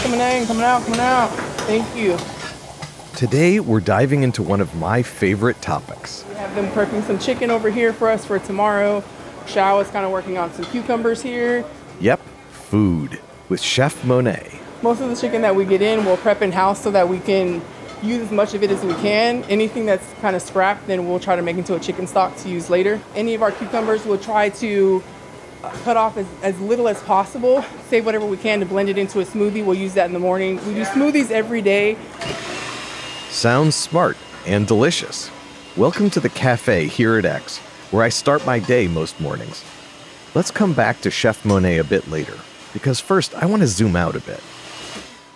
coming in, coming out, coming out. Thank you. Today, we're diving into one of my favorite topics. We have them prepping some chicken over here for us for tomorrow. Xiao is kind of working on some cucumbers here. Yep, food with Chef Monet. Most of the chicken that we get in, we'll prep in-house so that we can use as much of it as we can. Anything that's kind of scrapped, then we'll try to make into a chicken stock to use later. Any of our cucumbers, we'll try to cut off as little as possible. Save whatever we can to blend it into a smoothie. We'll use that in the morning. We do smoothies every day. Sounds smart and delicious. Welcome to the cafe here at X, where I start my day most mornings. Let's come back to Chef Monet a bit later, because first I want to zoom out a bit.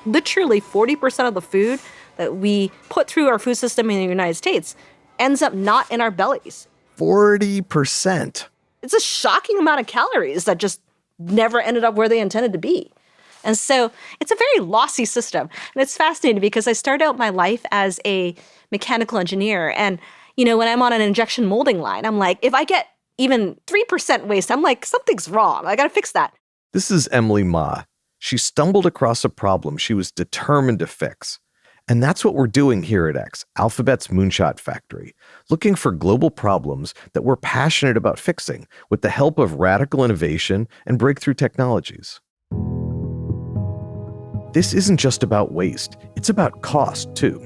Literally 40% of the food that we put through our food system in the United States ends up not in our bellies. 40%. It's a shocking amount of calories that just never ended up where they intended to be. And so it's a very lossy system. And it's fascinating because I started out my life as a mechanical engineer. And, when I'm on an injection molding line, I'm like, if I get even 3% waste, I'm like, something's wrong. I got to fix that. This is Emily Ma. She stumbled across a problem she was determined to fix. And that's what we're doing here at X, Alphabet's Moonshot Factory, looking for global problems that we're passionate about fixing with the help of radical innovation and breakthrough technologies. This isn't just about waste, it's about cost too.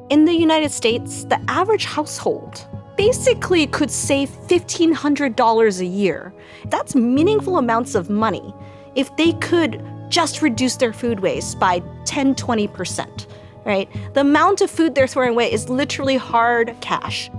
In the United States, the average household basically could save $1,500 a year. That's meaningful amounts of money if they could just reduce their food waste by 10-20%. Right? The amount of food they're throwing away is literally hard cash.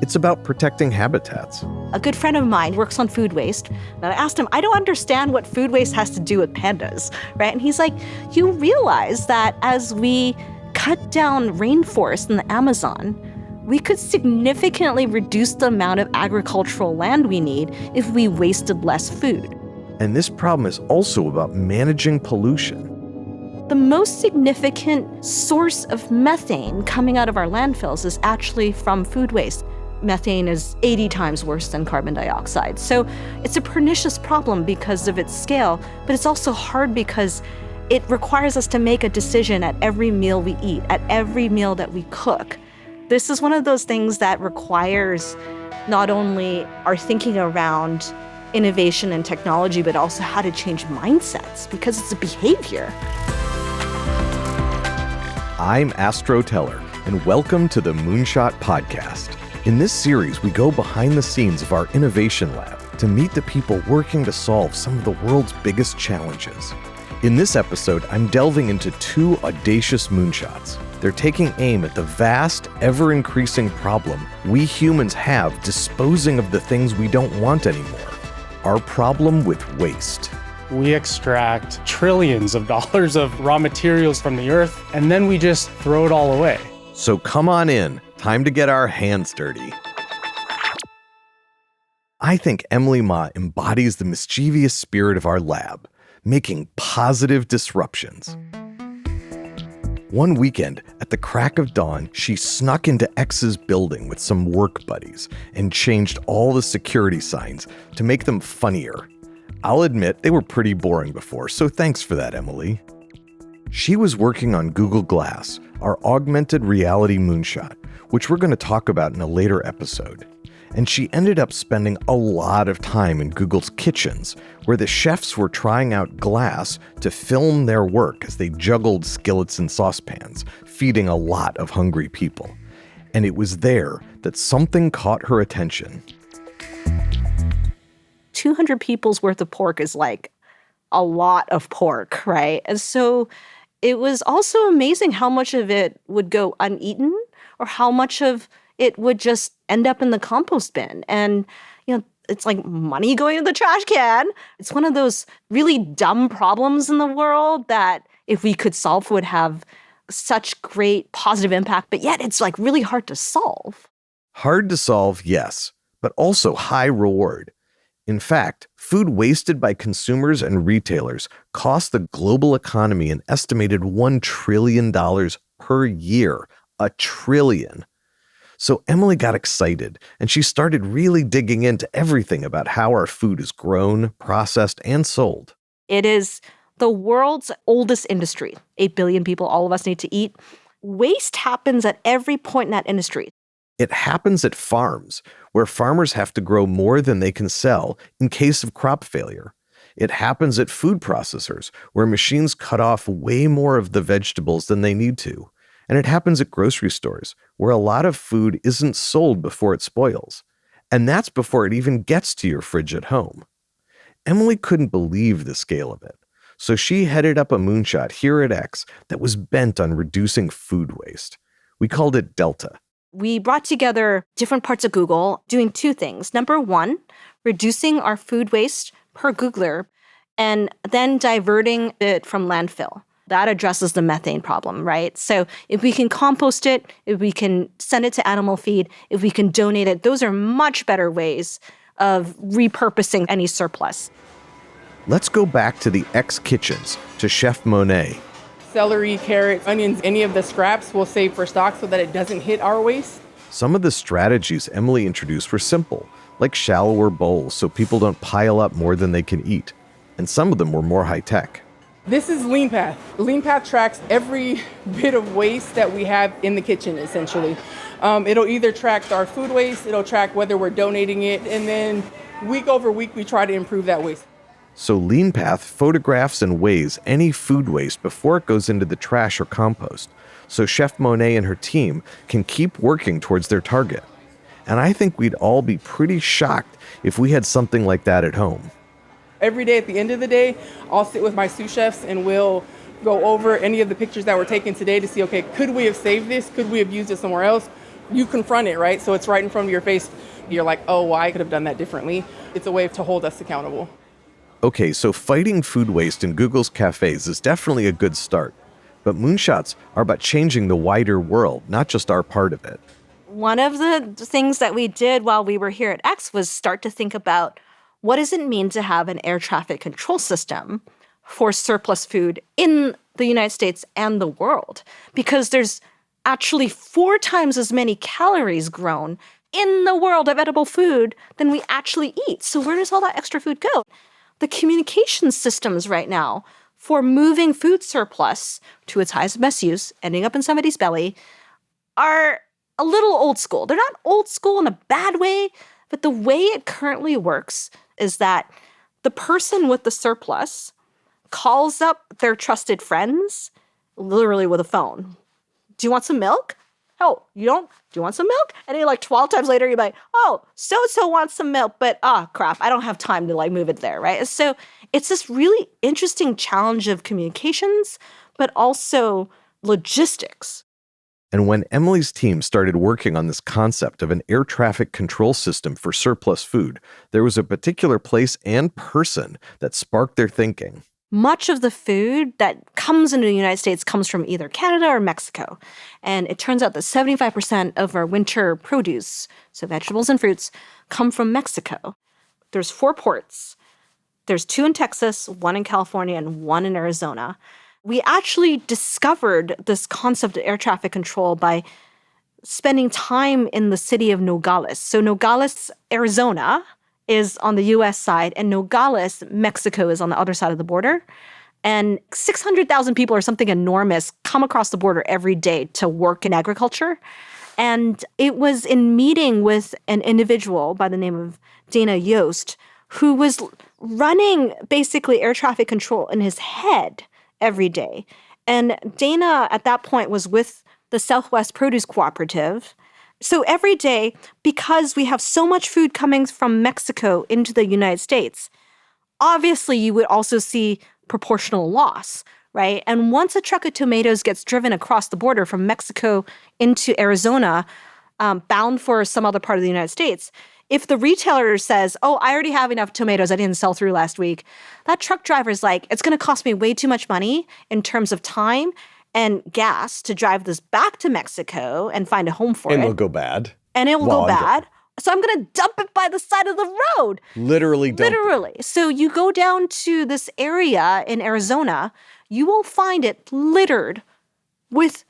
It's about protecting habitats. A good friend of mine works on food waste. And I asked him, I don't understand what food waste has to do with pandas, right? And he's like, you realize that as we cut down rainforest in the Amazon, we could significantly reduce the amount of agricultural land we need if we wasted less food. And this problem is also about managing pollution. The most significant source of methane coming out of our landfills is actually from food waste. Methane is 80 times worse than carbon dioxide. So it's a pernicious problem because of its scale, but it's also hard because it requires us to make a decision at every meal we eat, at every meal that we cook. This is one of those things that requires not only our thinking around innovation and technology, but also how to change mindsets because it's a behavior. I'm Astro Teller, and welcome to the Moonshot Podcast. In this series, we go behind the scenes of our innovation lab to meet the people working to solve some of the world's biggest challenges. In this episode, I'm delving into two audacious moonshots. They're taking aim at the vast, ever-increasing problem we humans have disposing of the things we don't want anymore. Our problem with waste. We extract trillions of dollars of raw materials from the earth, and then we just throw it all away. So come on in. Time to get our hands dirty. I think Emily Ma embodies the mischievous spirit of our lab, making positive disruptions. One weekend, at the crack of dawn, she snuck into X's building with some work buddies and changed all the security signs to make them funnier. I'll admit they were pretty boring before, so thanks for that, Emily. She was working on Google Glass, our augmented reality moonshot, which we're going to talk about in a later episode. And she ended up spending a lot of time in Google's kitchens, where the chefs were trying out glass to film their work as they juggled skillets and saucepans, feeding a lot of hungry people. And it was there that something caught her attention. 200 people's worth of pork is like a lot of pork, right? And so it was also amazing how much of it would go uneaten or how much of it would just end up in the compost bin. And, it's like money going in the trash can. It's one of those really dumb problems in the world that if we could solve would have such great positive impact, but yet it's like really hard to solve. Hard to solve, yes, but also high reward. In fact, food wasted by consumers and retailers costs the global economy an estimated $1 trillion per year. $1 trillion. So Emily got excited, and she started really digging into everything about how our food is grown, processed, and sold. It is the world's oldest industry. 8 billion people, all of us need to eat. Waste happens at every point in that industry. It happens at farms, where farmers have to grow more than they can sell in case of crop failure. It happens at food processors, where machines cut off way more of the vegetables than they need to. And it happens at grocery stores, where a lot of food isn't sold before it spoils. And that's before it even gets to your fridge at home. Emily couldn't believe the scale of it. So she headed up a moonshot here at X that was bent on reducing food waste. We called it Delta. We brought together different parts of Google doing two things. Number one, reducing our food waste per Googler, and then diverting it from landfill. That addresses the methane problem, right? So if we can compost it, if we can send it to animal feed, if we can donate it, those are much better ways of repurposing any surplus. Let's go back to the X kitchens, to Chef Monet. Celery, carrots, onions, any of the scraps we'll save for stock so that it doesn't hit our waste. Some of the strategies Emily introduced were simple, like shallower bowls so people don't pile up more than they can eat. And some of them were more high-tech. This is Lean Path. Lean Path tracks every bit of waste that we have in the kitchen, essentially. It'll either track our food waste, it'll track whether we're donating it, and then week over week we try to improve that waste. So Lean Path photographs and weighs any food waste before it goes into the trash or compost, so Chef Monet and her team can keep working towards their target. And I think we'd all be pretty shocked if we had something like that at home. Every day at the end of the day, I'll sit with my sous chefs and we'll go over any of the pictures that were taken today to see, okay, could we have saved this? Could we have used it somewhere else? You confront it, right? So it's right in front of your face. You're like, oh, well, I could have done that differently. It's a way to hold us accountable. Okay, so fighting food waste in Google's cafes is definitely a good start. But moonshots are about changing the wider world, not just our part of it. One of the things that we did while we were here at X was start to think about what does it mean to have an air traffic control system for surplus food in the United States and the world? Because there's actually 4 times as many calories grown in the world of edible food than we actually eat. So where does all that extra food go? The communication systems right now for moving food surplus to its highest and best use, ending up in somebody's belly, are a little old school. They're not old school in a bad way, but the way it currently works is that the person with the surplus calls up their trusted friends, literally with a phone. Do you want some milk? Oh, you don't? Do you want some milk? And then 12 times later, you're like, oh, so-and-so wants some milk, but crap, I don't have time to move it there, right? So it's this really interesting challenge of communications, but also logistics. And when Emily's team started working on this concept of an air traffic control system for surplus food, there was a particular place and person that sparked their thinking. Much of the food that comes into the United States comes from either Canada or Mexico. And it turns out that 75% of our winter produce, so vegetables and fruits, come from Mexico. There's 4 ports. There's 2 in Texas, 1 in California, and 1 in Arizona. We actually discovered this concept of air traffic control by spending time in the city of Nogales. So Nogales, Arizona, is on the U.S. side, and Nogales, Mexico, is on the other side of the border. And 600,000 people or something enormous come across the border every day to work in agriculture. And it was in meeting with an individual by the name of Dana Yost, who was running basically air traffic control in his head every day. And Dana, at that point, was with the Southwest Produce Cooperative. So every day, because we have so much food coming from Mexico into the United States, obviously you would also see proportional loss, right? And once a truck of tomatoes gets driven across the border from Mexico into Arizona, bound for some other part of the United States, if the retailer says, oh, I already have enough tomatoes I didn't sell through last week, that truck driver's like, it's going to cost me way too much money in terms of time and gas to drive this back to Mexico and find a home for it. And it'll go bad. And it will go bad. So I'm going to dump it by the side of the road. Literally dump Literally. So you go down to this area in Arizona, you will find it littered with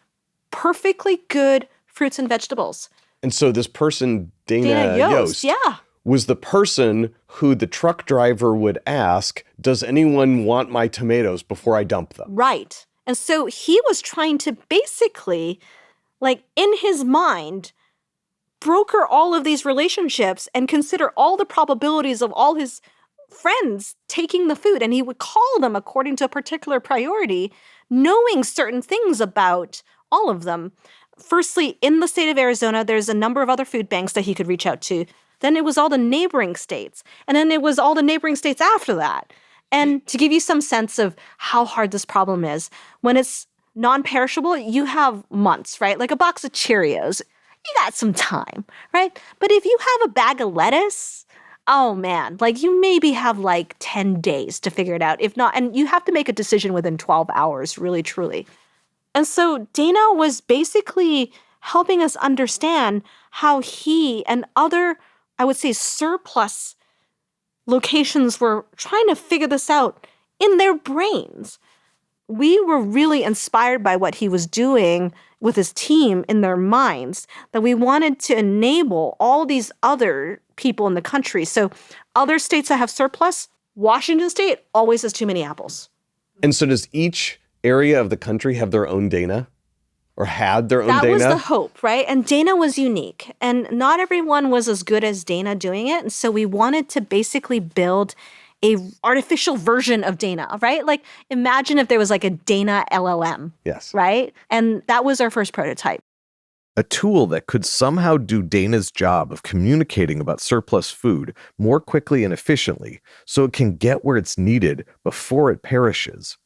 perfectly good fruits and vegetables. And so this person, Dana Yost, yeah. was the person who the truck driver would ask, does anyone want my tomatoes before I dump them? Right. And so he was trying to basically, like in his mind, broker all of these relationships and consider all the probabilities of all his friends taking the food. And he would call them according to a particular priority, knowing certain things about all of them. Firstly, in the state of Arizona, there's a number of other food banks that he could reach out to. Then it was all the neighboring states. And then it was all the neighboring states after that. And to give you some sense of how hard this problem is, when it's non-perishable, you have months, right? Like a box of Cheerios, you got some time, right? But if you have a bag of lettuce, oh man, like you maybe have like 10 days to figure it out. If not, and you have to make a decision within 12 hours, really, truly. And so Dana was basically helping us understand how he and other, I would say, surplus locations were trying to figure this out in their brains. We were really inspired by what he was doing with his team in their minds, that we wanted to enable all these other people in the country. So other states that have surplus, Washington State always has too many apples. And so does each area of the country have their own Dana? Or had their own Dana? That was the hope, right? And Dana was unique. And not everyone was as good as Dana doing it. And so we wanted to basically build a artificial version of Dana, right? Like imagine if there was like a Dana LLM. Yes. Right? And that was our first prototype. A tool that could somehow do Dana's job of communicating about surplus food more quickly and efficiently so it can get where it's needed before it perishes.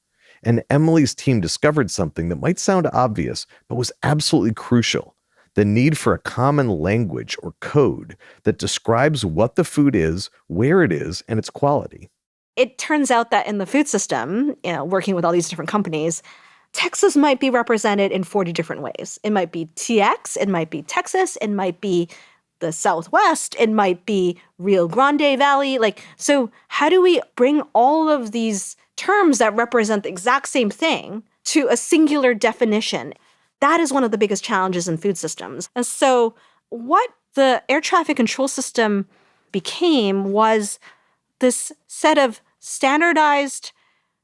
And Emily's team discovered something that might sound obvious, but was absolutely crucial: the need for a common language or code that describes what the food is, where it is, and its quality. It turns out that in the food system, working with all these different companies, Texas might be represented in 40 different ways. It might be TX, it might be Texas, it might be the Southwest, it might be Rio Grande Valley. So how do we bring all of these terms that represent the exact same thing to a singular definition? That is one of the biggest challenges in food systems. And so what the air traffic control system became was this set of standardized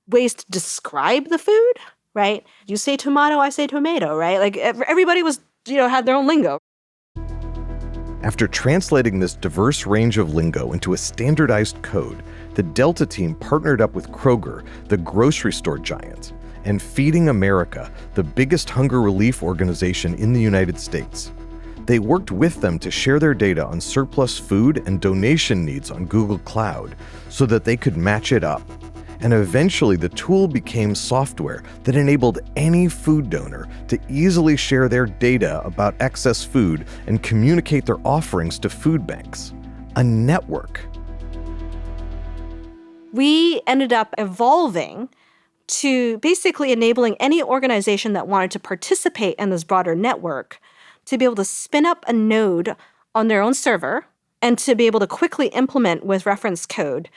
ways to describe the food, right? You say tomato, I say tomato, right? Like everybody was, had their own lingo. After translating this diverse range of lingo into a standardized code, the Delta team partnered up with Kroger, the grocery store giant, and Feeding America, the biggest hunger relief organization in the United States. They worked with them to share their data on surplus food and donation needs on Google Cloud so that they could match it up. And eventually the tool became software that enabled any food donor to easily share their data about excess food and communicate their offerings to food banks. A network. We ended up evolving to basically enabling any organization that wanted to participate in this broader network to be able to spin up a node on their own server and to be able to quickly implement with reference code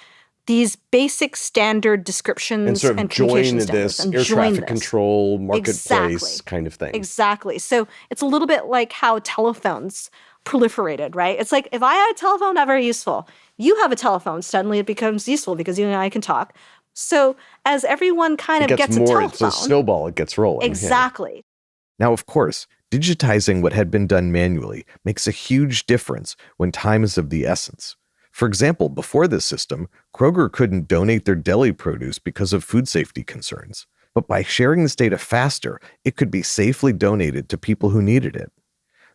these basic standard descriptions and sort of and join this air traffic control marketplace kind of thing. Exactly. So it's a little bit like how telephones proliferated, right? It's like if I had a telephone, not very useful. You have a telephone, suddenly it becomes useful because you and I can talk. So as everyone kind of gets a telephone. It's a snowball, it gets rolling. Exactly. Yeah. Now, of course, digitizing what had been done manually makes a huge difference when time is of the essence. For example, before this system, Kroger couldn't donate their deli produce because of food safety concerns. But by sharing this data faster, it could be safely donated to people who needed it.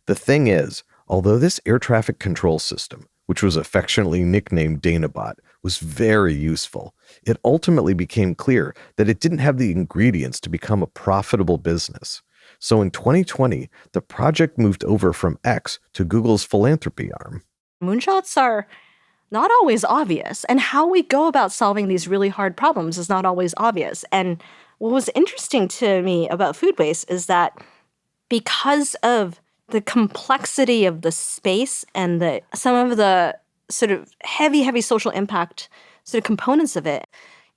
The thing is, although this air traffic control system, which was affectionately nicknamed DanaBot, was very useful, it ultimately became clear that it didn't have the ingredients to become a profitable business. So in 2020, the project moved over from X to Google's philanthropy arm. Moonshots are not always obvious, and how we go about solving these really hard problems is not always obvious. And what was interesting to me about food waste is that because of the complexity of the space and some of the sort of heavy social impact sort of components of it,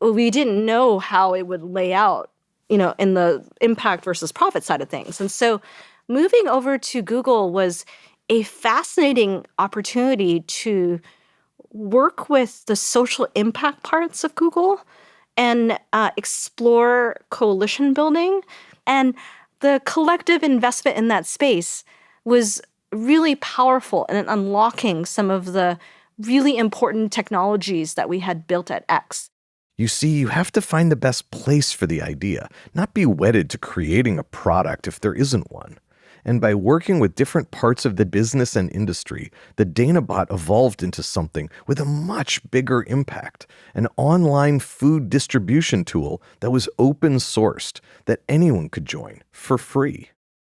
we didn't know how it would lay out, in the impact versus profit side of things. And so moving over to Google was a fascinating opportunity to work with the social impact parts of Google and explore coalition building. And the collective investment in that space was really powerful in unlocking some of the really important technologies that we had built at X. You see, you have to find the best place for the idea, not be wedded to creating a product if there isn't one. And by working with different parts of the business and industry, the DanaBot evolved into something with a much bigger impact, an online food distribution tool that was open sourced, that anyone could join for free.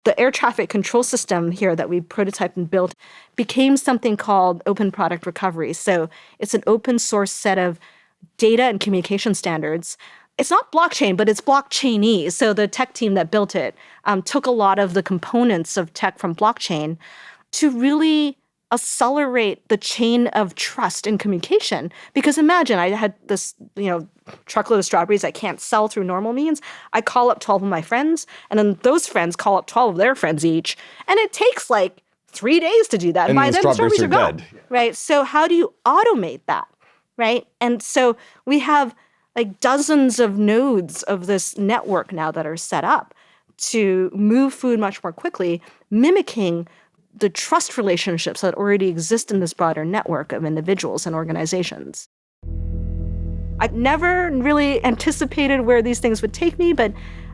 The air traffic control system here that we prototyped and built became something called Open Product Recovery. So it's an open source set of data and communication standards. It's not blockchain, but it's blockchain-y. So the tech team that built it took a lot of the components of tech from blockchain to really accelerate the chain of trust and communication. Because imagine I had this, truckload of strawberries I can't sell through normal means. I call up 12 of my friends, and then those friends call up 12 of their friends each. And it takes 3 days to do that. And by then the strawberries are gone. Dead. Right? So how do you automate that? Right? And so we have dozens of nodes of this network now that are set up to move food much more quickly, mimicking the trust relationships that already exist in this broader network of individuals and organizations. I've never really anticipated where these things would take me, but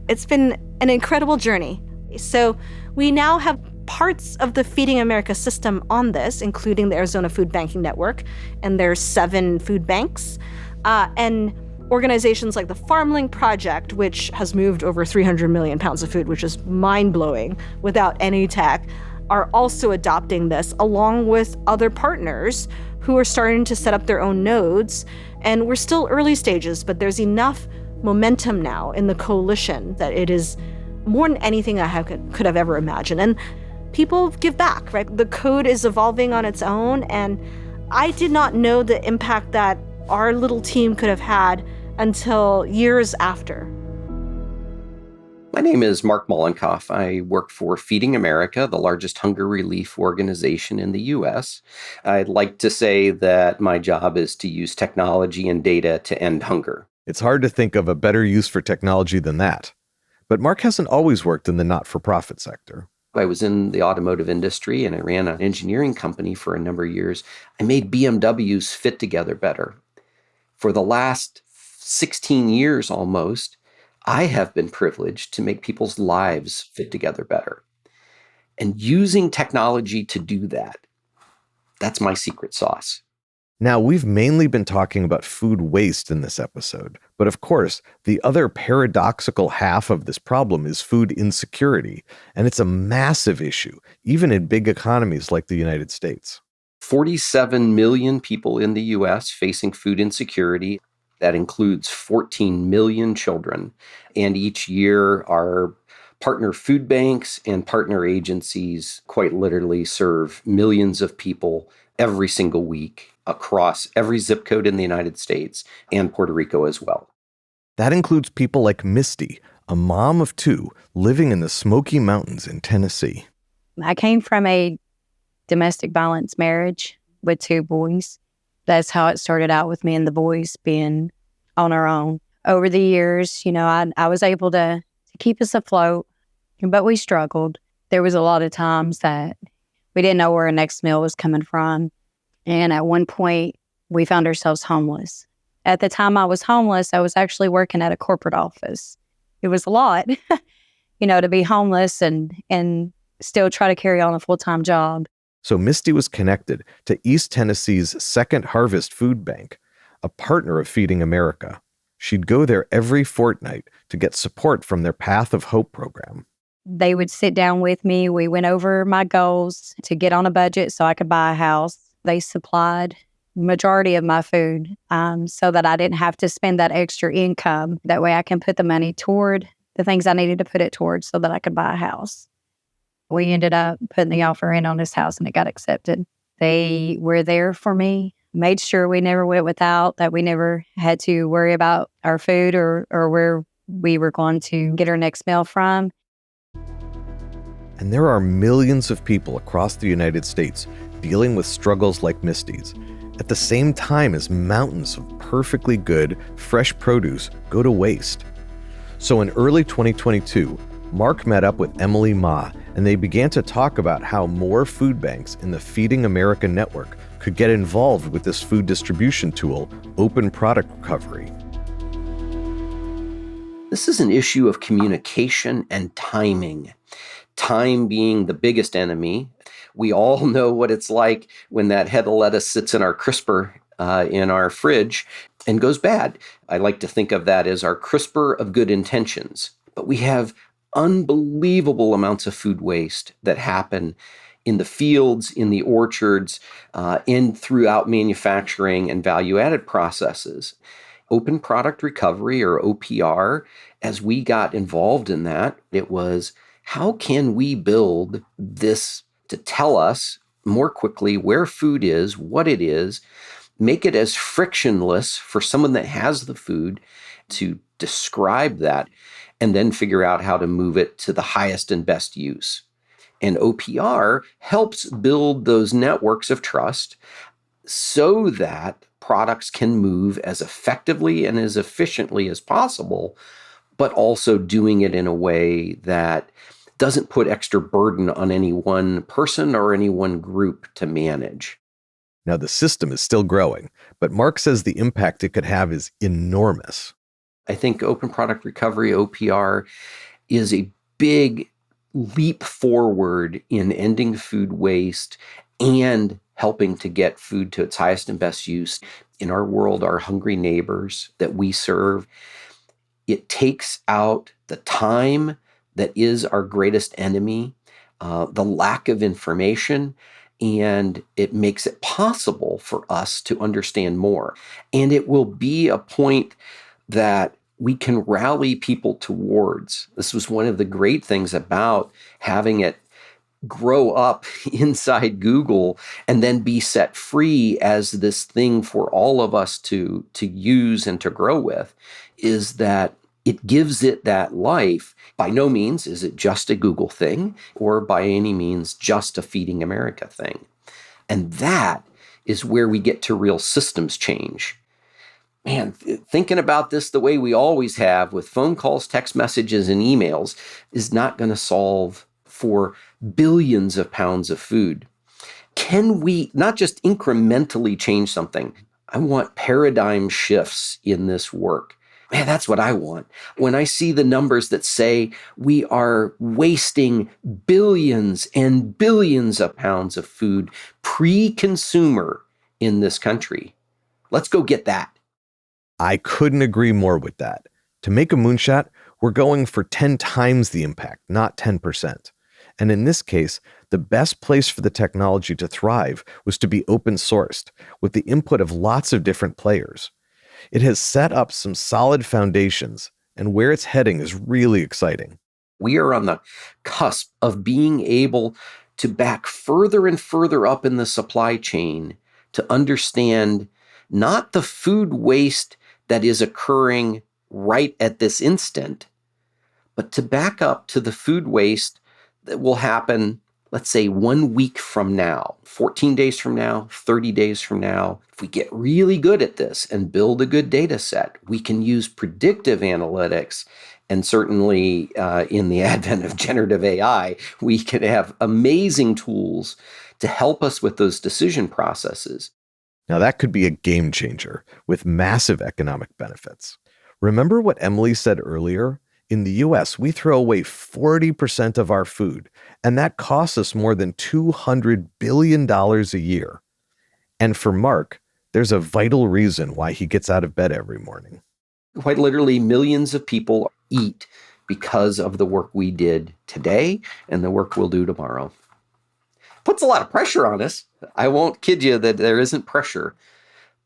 it's been an incredible journey. So we now have parts of the Feeding America system on this, including the Arizona Food Banking Network, and there's 7 food banks, and organizations like the FarmLink Project, which has moved over 300 million pounds of food, which is mind-blowing without any tech, are also adopting this, along with other partners who are starting to set up their own nodes. And we're still early stages, but there's enough momentum now in the coalition that it is more than anything I could have ever imagined. And people give back, right? The code is evolving on its own, and I did not know the impact that our little team could have had until years after. My name is Mark Mollenkopf. I work for Feeding America, the largest hunger relief organization in the U.S. I'd like to say that my job is to use technology and data to end hunger. It's hard to think of a better use for technology than that. But Mark hasn't always worked in the not-for-profit sector. I was in the automotive industry and I ran an engineering company for a number of years. I made BMWs fit together better. For the last 16 years almost, I have been privileged to make people's lives fit together better. And using technology to do that, that's my secret sauce. Now, we've mainly been talking about food waste in this episode, but of course, the other paradoxical half of this problem is food insecurity, and it's a massive issue, even in big economies like the United States. 47 million people in the U.S. facing food insecurity. That includes 14 million children. And each year, our partner food banks and partner agencies quite literally serve millions of people every single week across every zip code in the United States and Puerto Rico as well. That includes people like Misty, a mom of 2 living in the Smoky Mountains in Tennessee. I came from a domestic violence marriage with 2 boys. That's how it started out with me and the boys being on our own. Over the years, I was able to keep us afloat, but we struggled. There was a lot of times that we didn't know where our next meal was coming from. And at one point, we found ourselves homeless. At the time I was homeless, I was actually working at a corporate office. It was a lot, to be homeless and still try to carry on a full-time job. So Misty was connected to East Tennessee's Second Harvest Food Bank, a partner of Feeding America. She'd go there every fortnight to get support from their Path of Hope program. They would sit down with me. We went over my goals to get on a budget so I could buy a house. They supplied majority of my food so that I didn't have to spend that extra income. That way I can put the money toward the things I needed to put it towards so that I could buy a house. We ended up putting the offer in on this house and it got accepted. They were there for me, made sure we never went without, that we never had to worry about our food or where we were going to get our next meal from. And there are millions of people across the United States dealing with struggles like Misty's. at the same time as mountains of perfectly good, fresh produce go to waste. So in early 2022, Mark met up with Emily Ma, and they began to talk about how more food banks in the Feeding America network could get involved with this food distribution tool, open product recovery. This is an issue of communication and timing. Time being the biggest enemy. We all know what it's like when that head of lettuce sits in our crisper in our fridge and goes bad. I like to think of that as our crisper of good intentions. But we have unbelievable amounts of food waste that happen in the fields, in the orchards, and throughout manufacturing and value-added processes. Open product recovery, or OPR, as we got involved in that, it was, how can we build this to tell us more quickly where food is, what it is, make it as frictionless for someone that has the food to describe that, and then figure out how to move it to the highest and best use. And OPR helps build those networks of trust so that products can move as effectively and as efficiently as possible, but also doing it in a way that doesn't put extra burden on any one person or any one group to manage. Now, the system is still growing, but Mark says the impact it could have is enormous. I think open product recovery, OPR, is a big leap forward in ending food waste and helping to get food to its highest and best use in our world, our hungry neighbors that we serve. It takes out the time that is our greatest enemy, the lack of information, and it makes it possible for us to understand more. And it will be a point that we can rally people towards. This was one of the great things about having it grow up inside Google and then be set free as this thing for all of us to use and to grow with, is that it gives it that life. By no means is it just a Google thing, or by any means just a Feeding America thing. And that is where we get to real systems change. Man, thinking about this the way we always have with phone calls, text messages, and emails is not going to solve for billions of pounds of food. Can we not just incrementally change something? I want paradigm shifts in this work. Man, that's what I want. When I see the numbers that say we are wasting billions and billions of pounds of food pre-consumer in this country, let's go get that. I couldn't agree more with that. To make a moonshot, we're going for 10 times the impact, not 10%. And in this case, the best place for the technology to thrive was to be open sourced, with the input of lots of different players. It has set up some solid foundations, and where it's heading is really exciting. We are on the cusp of being able to back further and further up in the supply chain to understand not the food waste that is occurring right at this instant, but to back up to the food waste that will happen, let's say 1 week from now, 14 days from now, 30 days from now. If we get really good at this and build a good data set, we can use predictive analytics. And certainly in the advent of generative AI, we can have amazing tools to help us with those decision processes. Now that could be a game changer with massive economic benefits. Remember what Emily said earlier? In the US, we throw away 40% of our food, and that costs us more than $200 billion a year. And for Mark, there's a vital reason why he gets out of bed every morning. Quite literally, millions of people eat because of the work we did today and the work we'll do tomorrow. Puts a lot of pressure on us. I won't kid you that there isn't pressure.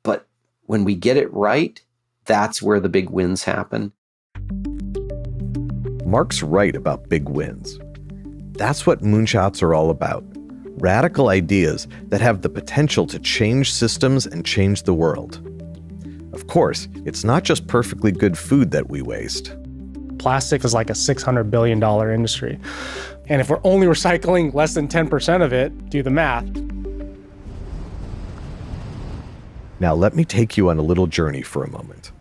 But when we get it right, that's where the big wins happen. Mark's right about big wins. That's what moonshots are all about. Radical ideas that have the potential to change systems and change the world. Of course, it's not just perfectly good food that we waste. Plastic is like a $600 billion industry. And if we're only recycling less than 10% of it, do the math. Now let me take you on a little journey for a moment.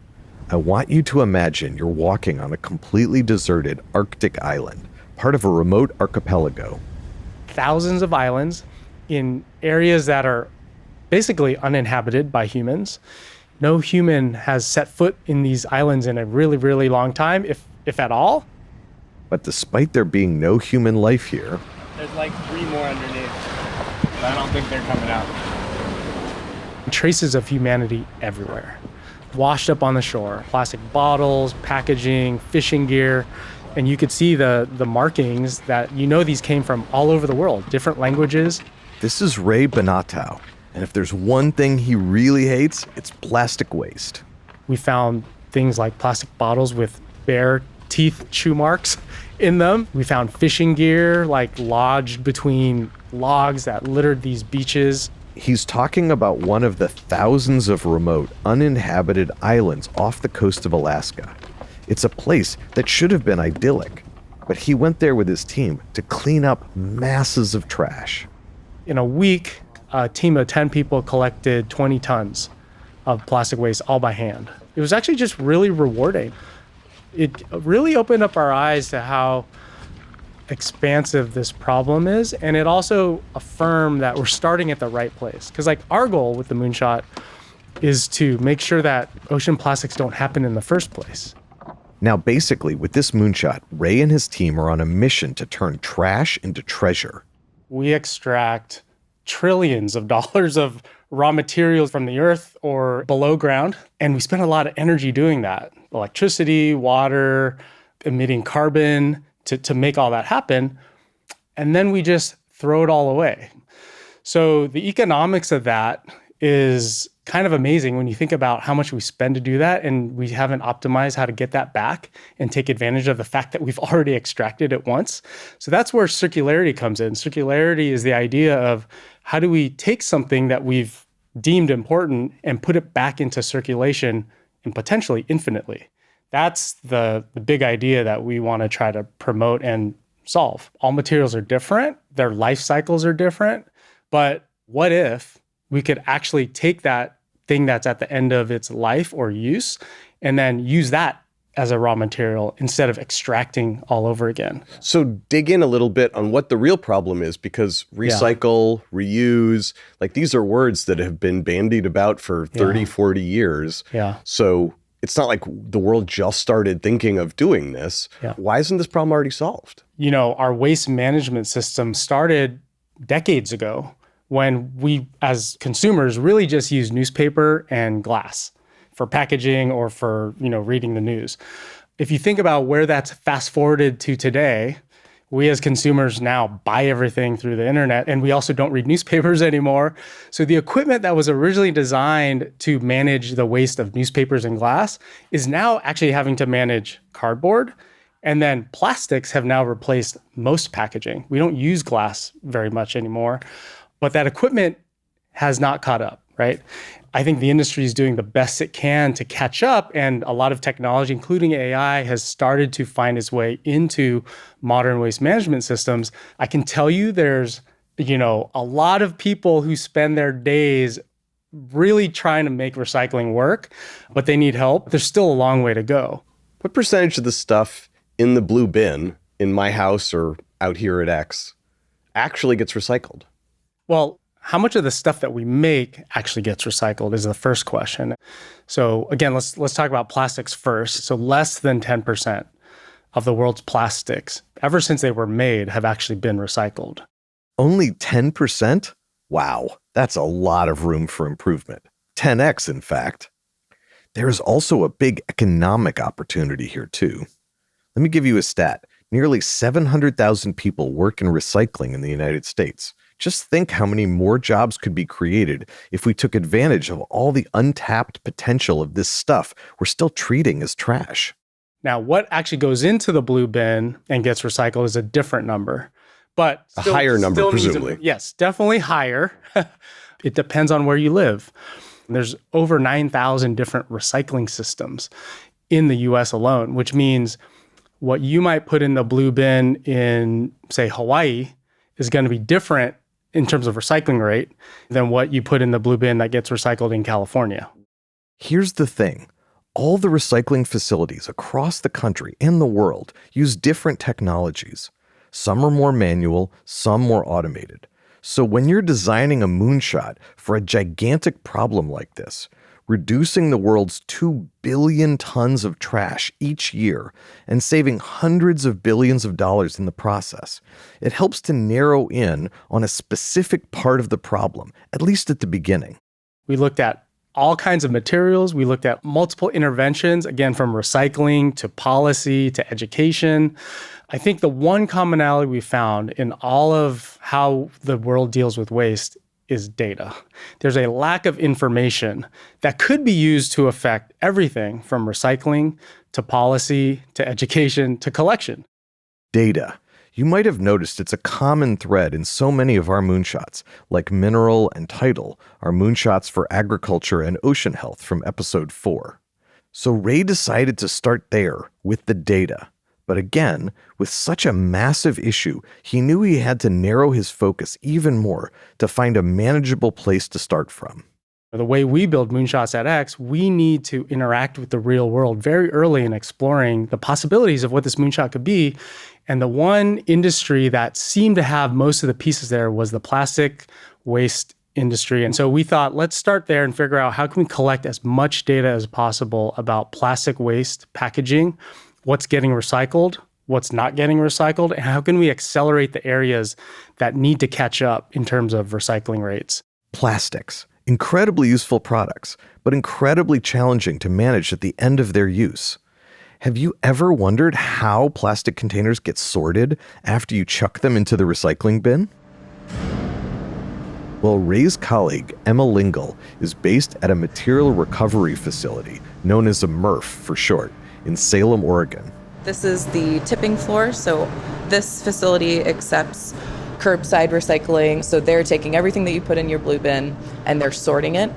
I want you to imagine you're walking on a completely deserted Arctic island, part of a remote archipelago. Thousands of islands in areas that are basically uninhabited by humans. No human has set foot in these islands in a really, really long time, if at all. But despite there being no human life here, there's like 3 more underneath. But I don't think they're coming out. Traces of humanity everywhere. Washed up on the shore. Plastic bottles, packaging, fishing gear. And you could see the markings that these came from all over the world, different languages. This is Rey Banatao. And if there's one thing he really hates, it's plastic waste. We found things like plastic bottles with bare teeth chew marks in them. We found fishing gear lodged between logs that littered these beaches. He's talking about one of the thousands of remote, uninhabited islands off the coast of Alaska. It's a place that should have been idyllic, but he went there with his team to clean up masses of trash. In a week, a team of 10 people collected 20 tons of plastic waste all by hand. It was actually just really rewarding. It really opened up our eyes to how expansive this problem is, and it also affirmed that we're starting at the right place. Because our goal with the Moonshot is to make sure that ocean plastics don't happen in the first place. Now, basically, with this Moonshot, Rey and his team are on a mission to turn trash into treasure. We extract trillions of dollars of raw materials from the earth or below ground, and we spend a lot of energy doing that. Electricity, water, emitting carbon to make all that happen, and then we just throw it all away. So the economics of that is kind of amazing when you think about how much we spend to do that, and we haven't optimized how to get that back and take advantage of the fact that we've already extracted it once. So that's where circularity comes in. Circularity is the idea of how do we take something that we've deemed important and put it back into circulation and potentially infinitely. That's the big idea that we want to try to promote and solve. All materials are different, their life cycles are different, but what if we could actually take that thing that's at the end of its life or use and then use that as a raw material instead of extracting all over again? So dig in a little bit on what the real problem is, because recycle, reuse, these are words that have been bandied about for 30, 40 years. Yeah. So it's not like the world just started thinking of doing this. Yeah. Why isn't this problem already solved? Our waste management system started decades ago when we, as consumers, really just use newspaper and glass for packaging or for, reading the news. If you think about where that's fast forwarded to today, we as consumers now buy everything through the internet, and we also don't read newspapers anymore. So the equipment that was originally designed to manage the waste of newspapers and glass is now actually having to manage cardboard. And then plastics have now replaced most packaging. We don't use glass very much anymore, but that equipment has not caught up, right? I think the industry is doing the best it can to catch up, and a lot of technology, including AI, has started to find its way into modern waste management systems. I can tell you there's, a lot of people who spend their days really trying to make recycling work, but they need help. There's still a long way to go. What percentage of the stuff in the blue bin in my house or out here at X actually gets recycled? Well, how much of the stuff that we make actually gets recycled is the first question. So again, let's talk about plastics first. So less than 10% of the world's plastics, ever since they were made, have actually been recycled. Only 10%? Wow, that's a lot of room for improvement. 10x, in fact. There is also a big economic opportunity here, too. Let me give you a stat. Nearly 700,000 people work in recycling in the United States. Just think how many more jobs could be created if we took advantage of all the untapped potential of this stuff we're still treating as trash. Now, what actually goes into the blue bin and gets recycled is a different number, but a higher number, presumably. Yes, definitely higher. It depends on where you live. There's over 9,000 different recycling systems in the US alone, which means what you might put in the blue bin in, say, Hawaii is going to be different in terms of recycling rate than what you put in the blue bin that gets recycled in California. Here's the thing. All the recycling facilities across the country and the world use different technologies. Some are more manual, some more automated. So when you're designing a moonshot for a gigantic problem like this, reducing the world's 2 billion tons of trash each year and saving hundreds of billions of dollars in the process, it helps to narrow in on a specific part of the problem, at least at the beginning. We looked at all kinds of materials. We looked at multiple interventions, again, from recycling to policy to education. I think the one commonality we found in all of how the world deals with waste is data. There's a lack of information that could be used to affect everything from recycling to policy to education to collection. Data. You might have noticed it's a common thread in so many of our moonshots, like Mineral and Tidal, our moonshots for agriculture and ocean health from episode 4. So Rey decided to start there with the data. But again, with such a massive issue, he knew he had to narrow his focus even more to find a manageable place to start from. The way we build Moonshots at X, we need to interact with the real world very early in exploring the possibilities of what this moonshot could be. And the one industry that seemed to have most of the pieces there was the plastic waste industry. And so we thought, let's start there and figure out how can we collect as much data as possible about plastic waste packaging, what's getting recycled, what's not getting recycled, and how can we accelerate the areas that need to catch up in terms of recycling rates. Plastics. Incredibly useful products, but incredibly challenging to manage at the end of their use. Have you ever wondered how plastic containers get sorted after you chuck them into the recycling bin? Well, Rey's colleague, Emma Lingle, is based at a material recovery facility, known as a MRF for short, in Salem, Oregon. This is the tipping floor, so this facility accepts curbside recycling. So they're taking everything that you put in your blue bin and they're sorting it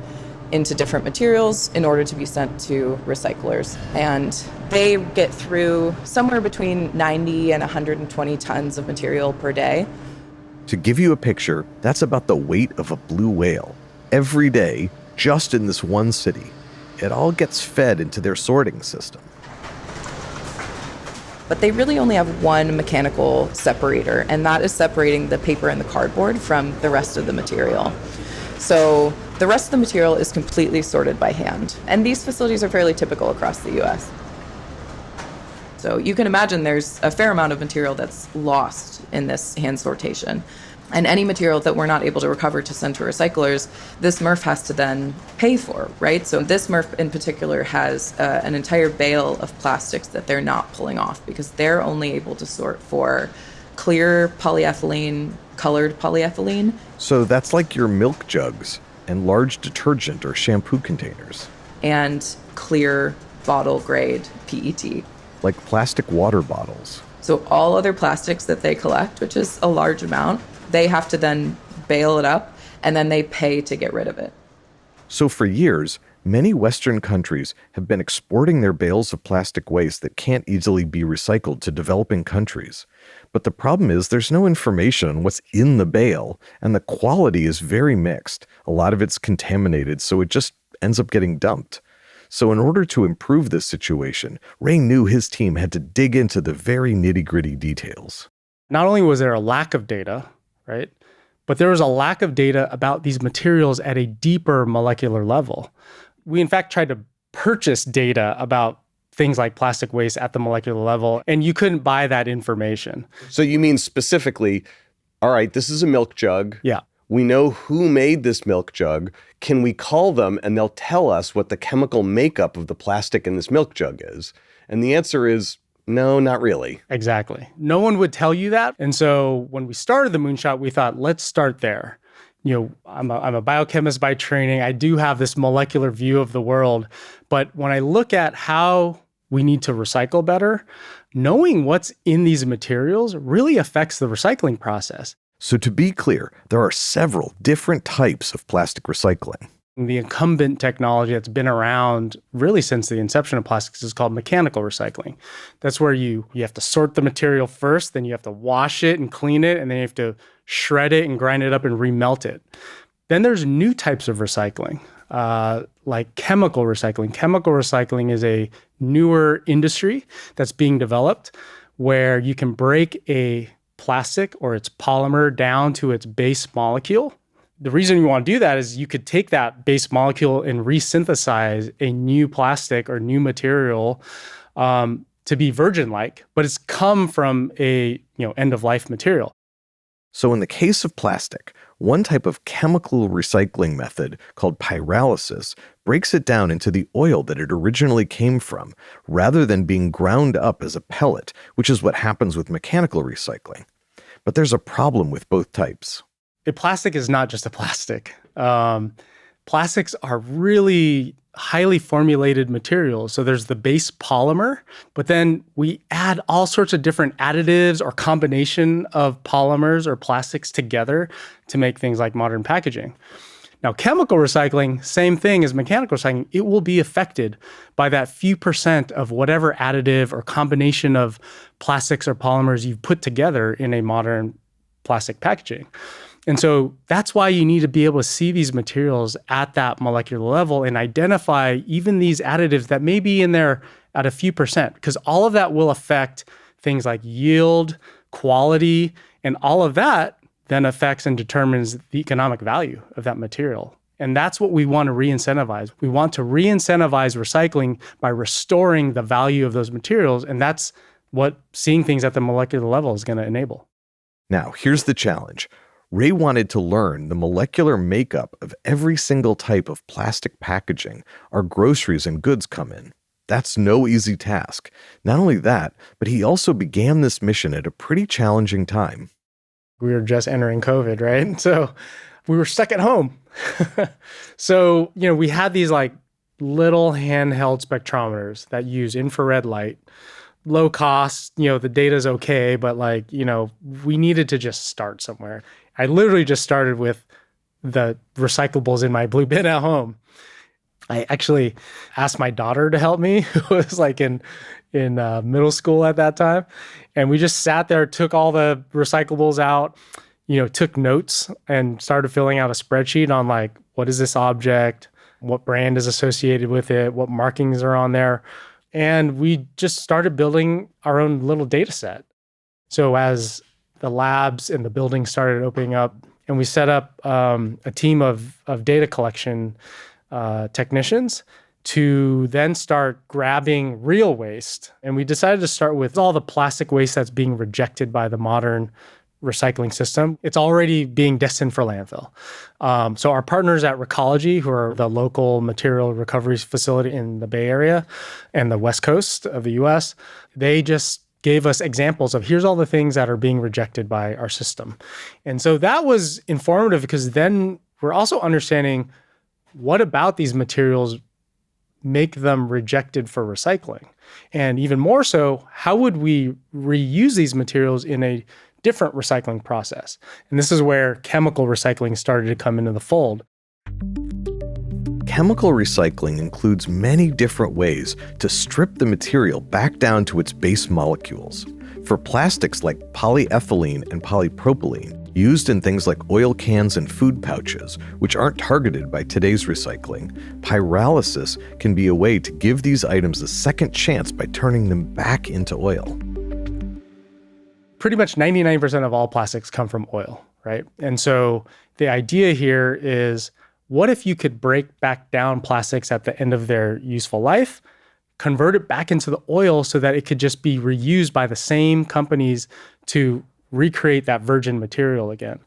into different materials in order to be sent to recyclers. And they get through somewhere between 90 and 120 tons of material per day. To give you a picture, that's about the weight of a blue whale. Every day, just in this one city, it all gets fed into their sorting system. But they really only have one mechanical separator, and that is separating the paper and the cardboard from the rest of the material. So the rest of the material is completely sorted by hand. And these facilities are fairly typical across the US. So you can imagine there's a fair amount of material that's lost in this hand sortation. And any material that we're not able to recover to send to recyclers, this MRF has to then pay for, right? So this MRF in particular has an entire bale of plastics that they're not pulling off because they're only able to sort for clear polyethylene, colored polyethylene. So that's like your milk jugs and large detergent or shampoo containers. And clear bottle grade PET. Like plastic water bottles. So all other plastics that they collect, which is a large amount, they have to then bale it up, and then they pay to get rid of it. So for years, many Western countries have been exporting their bales of plastic waste that can't easily be recycled to developing countries. But the problem is there's no information on what's in the bale, and the quality is very mixed. A lot of it's contaminated, so it just ends up getting dumped. So in order to improve this situation, Rey knew his team had to dig into the very nitty-gritty details. Not only was there a lack of data, right? But there was a lack of data about these materials at a deeper molecular level. We, in fact, tried to purchase data about things like plastic waste at the molecular level, and you couldn't buy that information. So you mean specifically, all right, this is a milk jug. Yeah. We know who made this milk jug. Can we call them and they'll tell us what the chemical makeup of the plastic in this milk jug is? And the answer is, no, not really. Exactly. No one would tell you that. And so when we started the Moonshot, we thought, let's start there. You know, I'm a biochemist by training. I do have this molecular view of the world. But when I look at how we need to recycle better, knowing what's in these materials really affects the recycling process. So to be clear, there are several different types of plastic recycling. The incumbent technology that's been around really since the inception of plastics is called mechanical recycling. That's where you have to sort the material first, then you have to wash it and clean it, and then you have to shred it and grind it up and remelt it. Then there's new types of recycling, like chemical recycling. Chemical recycling is a newer industry that's being developed where you can break a plastic or its polymer down to its base molecule. The reason you want to do that is you could take that base molecule and resynthesize a new plastic or new material to be virgin-like, but it's come from a end-of-life material. So in the case of plastic, one type of chemical recycling method called pyrolysis breaks it down into the oil that it originally came from, rather than being ground up as a pellet, which is what happens with mechanical recycling. But there's a problem with both types. A plastic is not just a plastic. Plastics are really highly formulated materials. So there's the base polymer, but then we add all sorts of different additives or combination of polymers or plastics together to make things like modern packaging. Now, chemical recycling, same thing as mechanical recycling, it will be affected by that few percent of whatever additive or combination of plastics or polymers you've put together in a modern plastic packaging. And so that's why you need to be able to see these materials at that molecular level and identify even these additives that may be in there at a few percent, because all of that will affect things like yield, quality, and all of that then affects and determines the economic value of that material. And that's what we want to re-incentivize. We want to re-incentivize recycling by restoring the value of those materials, and that's what seeing things at the molecular level is going to enable. Now, here's the challenge. Rey wanted to learn the molecular makeup of every single type of plastic packaging our groceries and goods come in. That's no easy task. Not only that, but he also began this mission at a pretty challenging time. We were just entering COVID, right? So we were stuck at home. So, we had these like little handheld spectrometers that use infrared light. Low cost, the data's okay, but we needed to just start somewhere. I literally just started with the recyclables in my blue bin at home. I actually asked my daughter to help me, who was in middle school at that time. And we just sat there, took all the recyclables out, took notes and started filling out a spreadsheet on what is this object, what brand is associated with it, what markings are on there. And we just started building our own little data set. So as the labs and the building started opening up, and we set up a team of data collection technicians to then start grabbing real waste. And we decided to start with all the plastic waste that's being rejected by the modern recycling system. It's already being destined for landfill. So our partners at Recology, who are the local material recovery facility in the Bay Area and the West Coast of the US, they just gave us examples of here's all the things that are being rejected by our system. And so that was informative because then we're also understanding what about these materials make them rejected for recycling? And even more so, how would we reuse these materials in a different recycling process? And this is where chemical recycling started to come into the fold. Chemical recycling includes many different ways to strip the material back down to its base molecules. For plastics like polyethylene and polypropylene, used in things like oil cans and food pouches, which aren't targeted by today's recycling, pyrolysis can be a way to give these items a second chance by turning them back into oil. Pretty much 99% of all plastics come from oil, right? And so the idea here is, what if you could break back down plastics at the end of their useful life, convert it back into the oil so that it could just be reused by the same companies to recreate that virgin material again?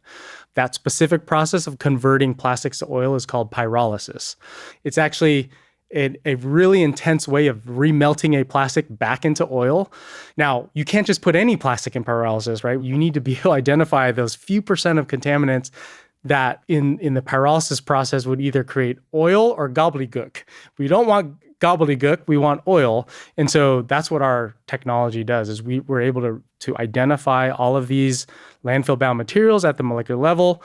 That specific process of converting plastics to oil is called pyrolysis. It's actually a really intense way of remelting a plastic back into oil. Now, you can't just put any plastic in pyrolysis, right? You need to be able to identify those few percent of contaminants that in the pyrolysis process would either create oil or gobbledygook. We don't want gobbledygook, we want oil. And so that's what our technology does, is we're able to identify all of these landfill-bound materials at the molecular level,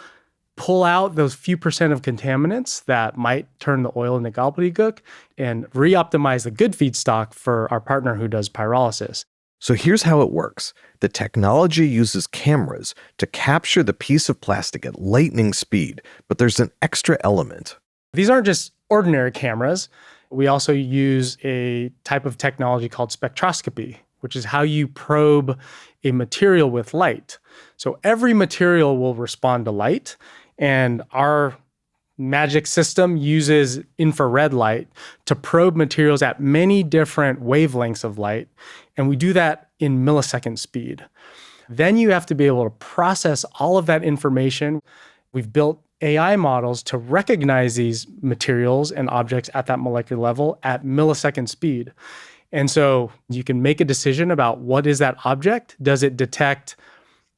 pull out those few percent of contaminants that might turn the oil into gobbledygook and re-optimize the good feedstock for our partner who does pyrolysis. So here's how it works. The technology uses cameras to capture the piece of plastic at lightning speed, but there's an extra element. These aren't just ordinary cameras. We also use a type of technology called spectroscopy, which is how you probe a material with light. So every material will respond to light, and our magic system uses infrared light to probe materials at many different wavelengths of light, and we do that in millisecond speed. Then you have to be able to process all of that information. We've built AI models to recognize these materials and objects at that molecular level at millisecond speed. And so you can make a decision about what is that object. Does it detect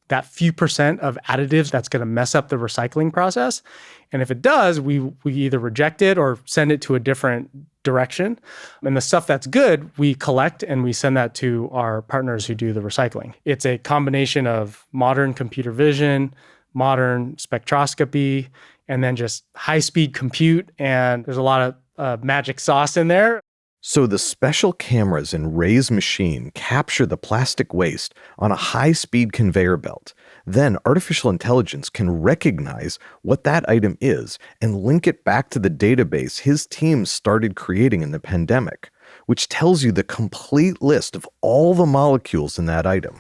that few percent of additives that's going to mess up the recycling process? And if it does, we either reject it or send it to a different direction. And the stuff that's good, we collect and we send that to our partners who do the recycling. It's a combination of modern computer vision, modern spectroscopy, and then just high-speed compute. And there's a lot of magic sauce in there. So the special cameras in Rey's machine capture the plastic waste on a high-speed conveyor belt. Then artificial intelligence can recognize what that item is and link it back to the database his team started creating in the pandemic, which tells you the complete list of all the molecules in that item.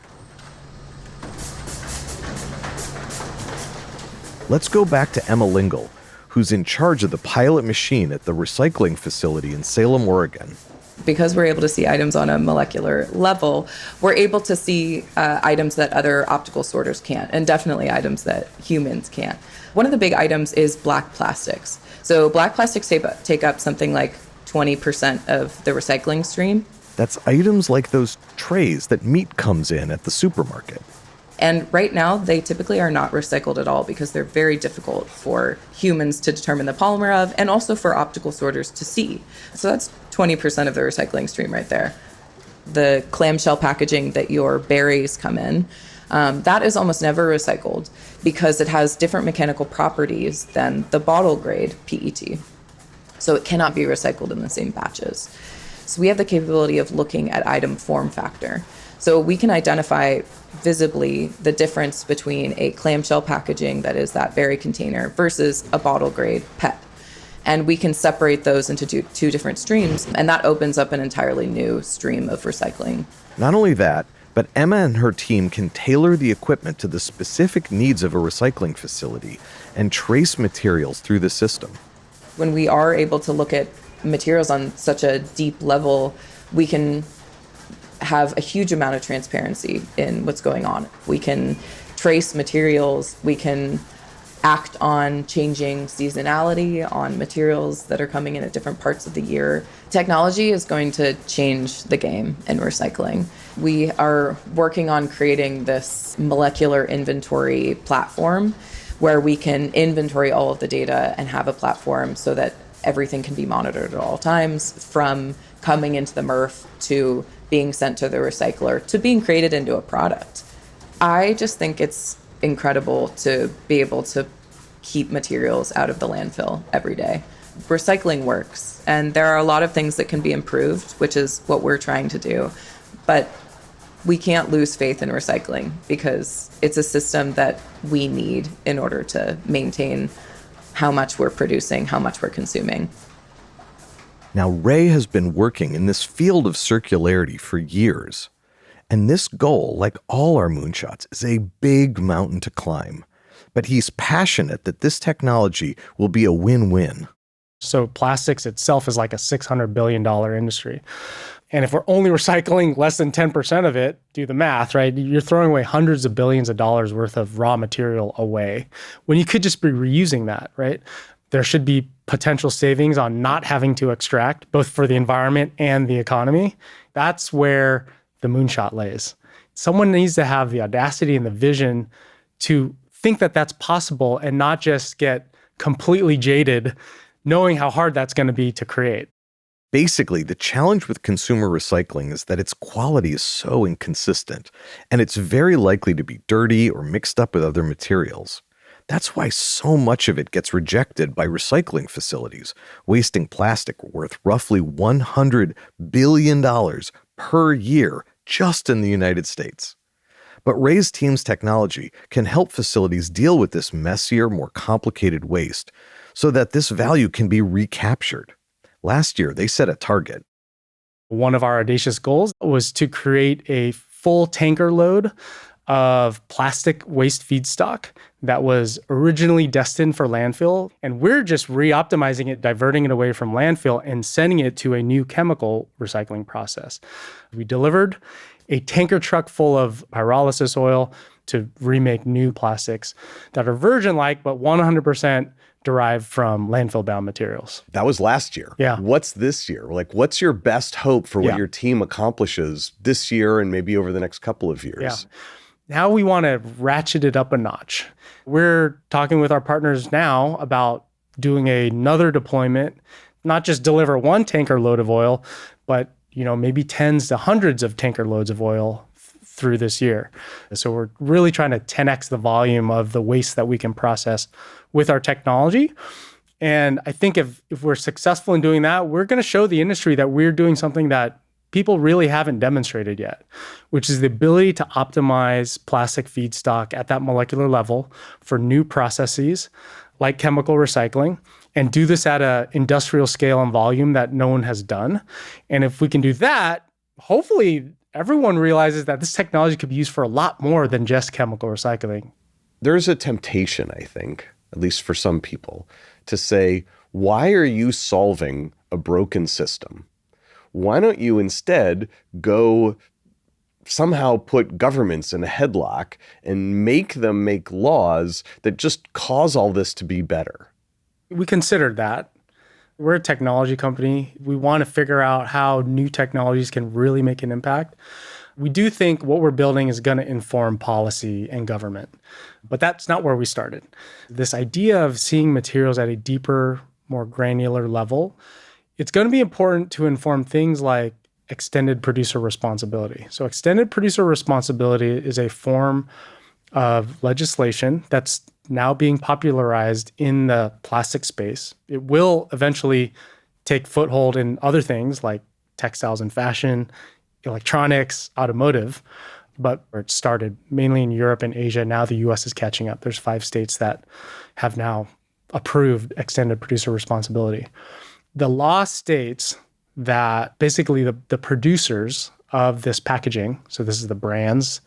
Let's go back to Emma Lingle, who's in charge of the pilot machine at the recycling facility in Salem, Oregon. Because we're able to see items on a molecular level, we're able to see items that other optical sorters can't, and definitely items that humans can't. One of the big items is black plastics. So black plastics take up something like 20% of the recycling stream. That's items like those trays that meat comes in at the supermarket. And right now, they typically are not recycled at all because they're very difficult for humans to determine the polymer of, and also for optical sorters to see. So that's 20% of the recycling stream right there. The clamshell packaging that your berries come in, that is almost never recycled because it has different mechanical properties than the bottle grade PET. So it cannot be recycled in the same batches. So we have the capability of looking at item form factor. So we can identify visibly the difference between a clamshell packaging that is that berry container versus a bottle grade PET. And we can separate those into two different streams, and that opens up an entirely new stream of recycling. Not only that, but Emma and her team can tailor the equipment to the specific needs of a recycling facility and trace materials through the system. When we are able to look at materials on such a deep level, we can have a huge amount of transparency in what's going on. We can trace materials, we can act on changing seasonality on materials that are coming in at different parts of the year. Technology is going to change the game in recycling. We are working on creating this molecular inventory platform where we can inventory all of the data and have a platform so that everything can be monitored at all times, from coming into the MRF to being sent to the recycler to being created into a product. I just think it's incredible to be able to keep materials out of the landfill every day. Recycling works, and there are a lot of things that can be improved, which is what we're trying to do. But we can't lose faith in recycling because it's a system that we need in order to maintain how much we're producing, how much we're consuming. Now, Rey has been working in this field of circularity for years. And this goal, like all our moonshots, is a big mountain to climb. But he's passionate that this technology will be a win-win. So plastics itself is like a $600 billion industry. And if we're only recycling less than 10% of it, do the math, right? You're throwing away hundreds of billions of dollars worth of raw material away when you could just be reusing that, right? There should be potential savings on not having to extract, both for the environment and the economy. That's where the moonshot lays. Someone needs to have the audacity and the vision to think that that's possible and not just get completely jaded knowing how hard that's going to be to create. Basically, the challenge with consumer recycling is that its quality is so inconsistent, and it's very likely to be dirty or mixed up with other materials. That's why so much of it gets rejected by recycling facilities, wasting plastic worth roughly $100 billion per year just in the United States. But Rey's team's technology can help facilities deal with this messier, more complicated waste so that this value can be recaptured. Last year, they set a target. One of our audacious goals was to create a full tanker load of plastic waste feedstock that was originally destined for landfill. And we're just re-optimizing it, diverting it away from landfill and sending it to a new chemical recycling process. We delivered a tanker truck full of pyrolysis oil to remake new plastics that are virgin-like, but 100% derived from landfill-bound materials. That was last year. Yeah. What's this year? Like, what's your best hope for what Yeah. your team accomplishes this year and maybe over the next couple of years? Yeah. Now we want to ratchet it up a notch. We're talking with our partners now about doing another deployment, not just deliver one tanker load of oil, but maybe tens to hundreds of tanker loads of oil through this year. So we're really trying to 10x the volume of the waste that we can process with our technology. And I think if we're successful in doing that, we're going to show the industry that we're doing something that people really haven't demonstrated yet, which is the ability to optimize plastic feedstock at that molecular level for new processes like chemical recycling, and do this at an industrial scale and volume that no one has done. And if we can do that, hopefully everyone realizes that this technology could be used for a lot more than just chemical recycling. There's a temptation, I think, at least for some people, to say, why are you solving a broken system? Why don't you instead go somehow put governments in a headlock and make them make laws that just cause all this to be better? We considered that. We're a technology company. We want to figure out how new technologies can really make an impact. We do think what we're building is going to inform policy and government, but that's not where we started. This idea of seeing materials at a deeper, more granular level, it's going to be important to inform things like extended producer responsibility. So extended producer responsibility is a form of legislation that's now being popularized in the plastic space. It will eventually take foothold in other things like textiles and fashion, electronics, automotive, but where it started mainly in Europe and Asia. Now the US is catching up. There's 5 states that have now approved extended producer responsibility. The law states that basically the producers of this packaging, so this is the brands,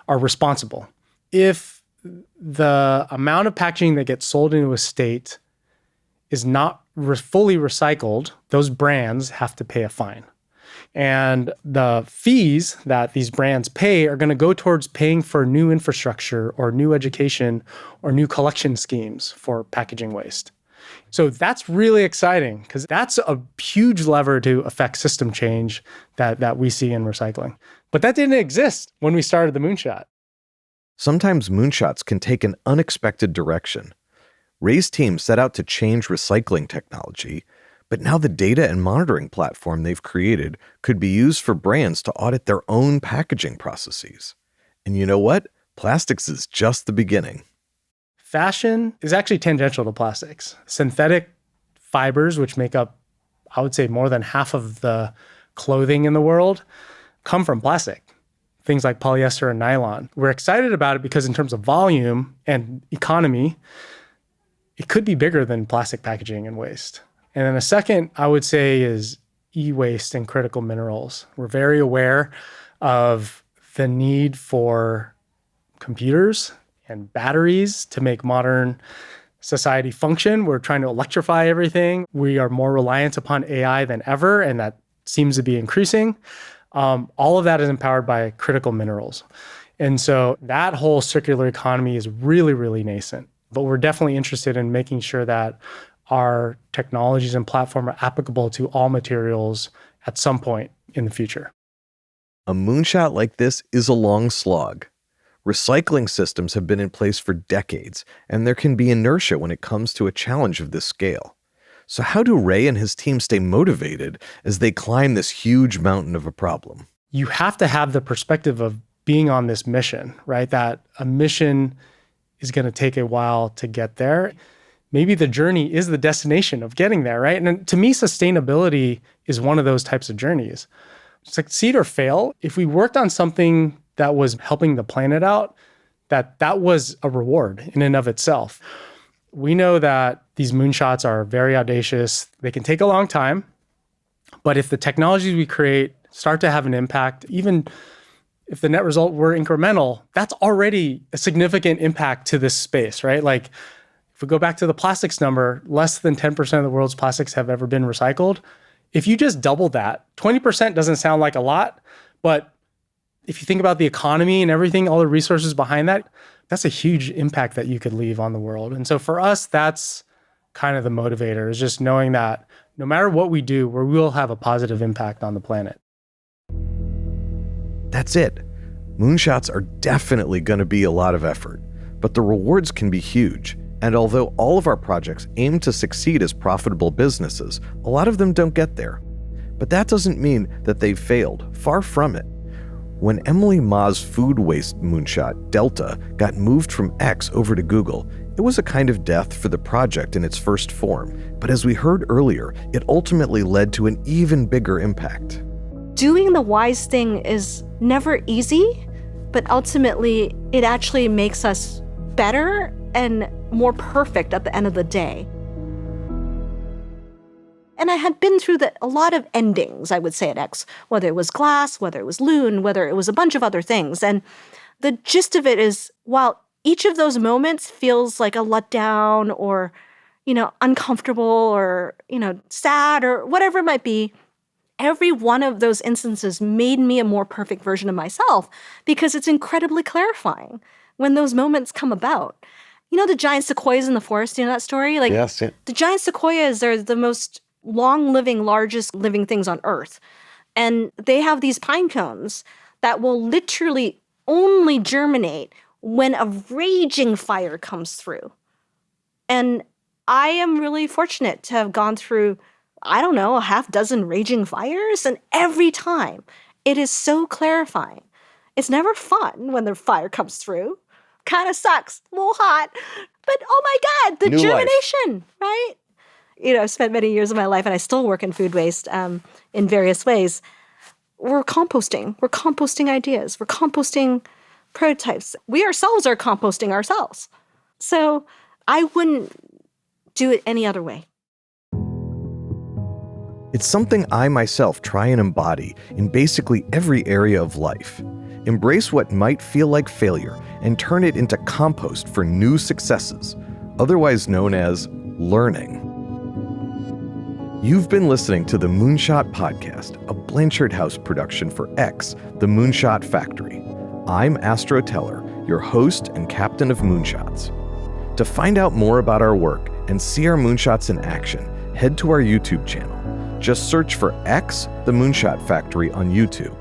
are responsible. If the amount of packaging that gets sold into a state is not fully recycled, those brands have to pay a fine. And the fees that these brands pay are going to go towards paying for new infrastructure or new education or new collection schemes for packaging waste. So that's really exciting because that's a huge lever to affect system change that we see in recycling. But that didn't exist when we started the Moonshot. Sometimes moonshots can take an unexpected direction. Rey's team set out to change recycling technology, but now the data and monitoring platform they've created could be used for brands to audit their own packaging processes. And you know what? Plastics is just the beginning. Fashion is actually tangential to plastics. Synthetic fibers, which make up, I would say, more than half of the clothing in the world, come from plastic. Things like polyester and nylon. We're excited about it because in terms of volume and economy, it could be bigger than plastic packaging and waste. And then a second, I would say, is e-waste and critical minerals. We're very aware of the need for computers and batteries to make modern society function. We're trying to electrify everything. We are more reliant upon AI than ever, and that seems to be increasing. All of that is empowered by critical minerals. And so that whole circular economy is really, really nascent. But we're definitely interested in making sure that our technologies and platform are applicable to all materials at some point in the future. A moonshot like this is a long slog. Recycling systems have been in place for decades, and there can be inertia when it comes to a challenge of this scale. So how do Rey and his team stay motivated as they climb this huge mountain of a problem? You have to have the perspective of being on this mission, right? That a mission is going to take a while to get there. Maybe the journey is the destination of getting there, right? And to me, sustainability is one of those types of journeys. Succeed or fail, if we worked on something that was helping the planet out, that was a reward in and of itself. We know that these moonshots are very audacious. They can take a long time, but if the technologies we create start to have an impact, even if the net result were incremental, that's already a significant impact to this space, right? Like if we go back to the plastics number, less than 10% of the world's plastics have ever been recycled. If you just double that, 20% doesn't sound like a lot, but if you think about the economy and everything, all the resources behind that, that's a huge impact that you could leave on the world. And so for us, that's kind of the motivator, is just knowing that no matter what we do, we will have a positive impact on the planet. That's it. Moonshots are definitely going to be a lot of effort, but the rewards can be huge. And although all of our projects aim to succeed as profitable businesses, a lot of them don't get there. But that doesn't mean that they've failed. Far from it. When Emily Ma's food waste moonshot, Delta, got moved from X over to Google, it was a kind of death for the project in its first form. But as we heard earlier, it ultimately led to an even bigger impact. Doing the wise thing is never easy, but ultimately it actually makes us better and more perfect at the end of the day. And I had been through a lot of endings, I would say, at X, whether it was Glass, whether it was Loon, whether it was a bunch of other things. And the gist of it is, while each of those moments feels like a letdown or, uncomfortable or, sad or whatever it might be, every one of those instances made me a more perfect version of myself because it's incredibly clarifying when those moments come about. The giant sequoias in the forest, that story? Yes. Yeah. The giant sequoias are the most long-living, largest living things on Earth. And they have these pine cones that will literally only germinate when a raging fire comes through. And I am really fortunate to have gone through, a half dozen raging fires. And every time, it is so clarifying. It's never fun when the fire comes through. Kind of sucks, a little hot. But oh my God, the New germination, life. Right? I've spent many years of my life, and I still work in food waste in various ways. We're composting. We're composting ideas. We're composting prototypes. We ourselves are composting ourselves. So I wouldn't do it any other way. It's something I myself try and embody in basically every area of life. Embrace what might feel like failure and turn it into compost for new successes, otherwise known as learning. You've been listening to the Moonshot Podcast, a Blanchard House production for X, the Moonshot Factory. I'm Astro Teller, your host and captain of Moonshots. To find out more about our work and see our moonshots in action, head to our YouTube channel. Just search for X, the Moonshot Factory on YouTube.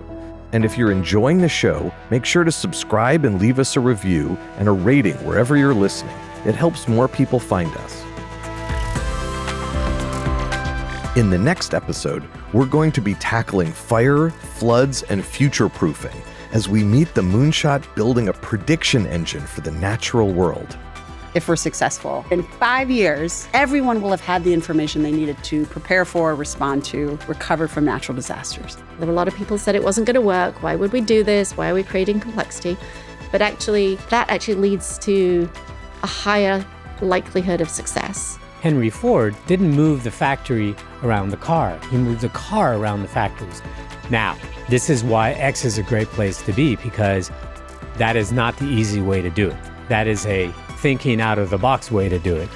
And if you're enjoying the show, make sure to subscribe and leave us a review and a rating wherever you're listening. It helps more people find us. In the next episode, we're going to be tackling fire, floods, and future-proofing as we meet the Moonshot building a prediction engine for the natural world. If we're successful, in 5 years, everyone will have had the information they needed to prepare for, respond to, recover from natural disasters. There were a lot of people who said it wasn't going to work. Why would we do this? Why are we creating complexity? But that leads to a higher likelihood of success. Henry Ford didn't move the factory around the car. He moved the car around the factories. Now, this is why X is a great place to be, because that is not the easy way to do it. That is a thinking out of the box way to do it.